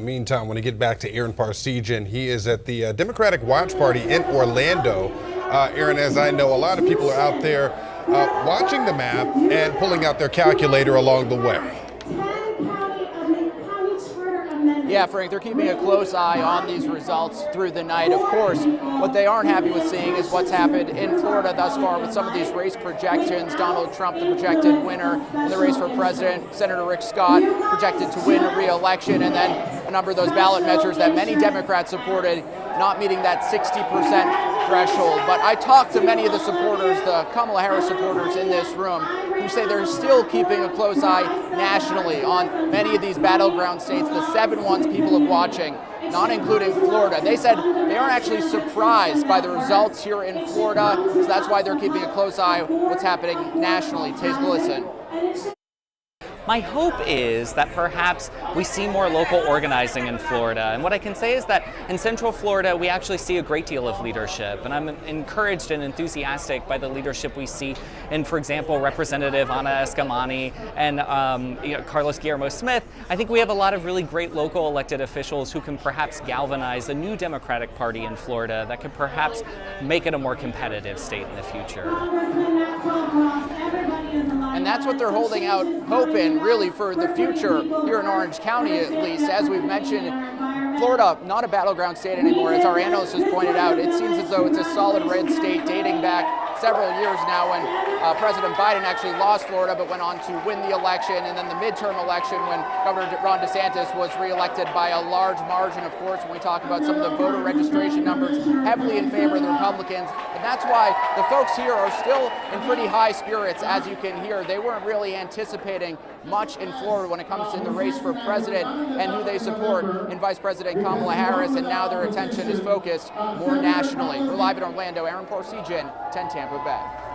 Meantime, when we get back to Aaron Parsegian, he is at the Democratic Watch Party in Orlando. Aaron, as I know, a lot of people are out there watching the map and pulling out their calculator along the way. Yeah, Frank, they're keeping a close eye on these results through the night. Of course, what they aren't happy with seeing is what's happened in Florida thus far with some of these race projections. Donald Trump, the projected winner in the race for president, Senator Rick Scott projected to win a re-election, and then a number of those ballot measures that many Democrats supported not meeting that 60% threshold. But I talked to many of the supporters, the Kamala Harris supporters in this room, who say they're still keeping a close eye nationally on many of these battleground states, the 7 ones people are watching, not including Florida. They said they aren't actually surprised by the results here in Florida, so that's why they're keeping a close eye on what's happening nationally. Take a listen. My hope is that perhaps we see more local organizing in Florida. And what I can say is that in Central Florida, we actually see a great deal of leadership. And I'm encouraged and enthusiastic by the leadership we see in, for example, Representative Ana Escamani and Carlos Guillermo Smith. I think we have a lot of really great local elected officials who can perhaps galvanize a new Democratic Party in Florida that could perhaps make it a more competitive state in the future. And that's what they're holding out hope in, really, for the future here in Orange County, at least. As we've mentioned, Florida, not a battleground state anymore. As our analyst has pointed out, it seems as though it's a solid red state dating back several years now when President Biden actually lost Florida but went on to win the election, and then the midterm election when Governor Ron DeSantis was reelected by a large margin, of course, when we talk about some of the voter registration numbers heavily in favor of the Republicans. And that's why the folks here are still in pretty high spirits, as you can hear. They weren't really anticipating much in Florida when it comes to the race for president and who they support in Vice President Kamala Harris, and now their attention is focused more nationally. We're live in Orlando. Aaron Parsegian, 10 Tampa Bay.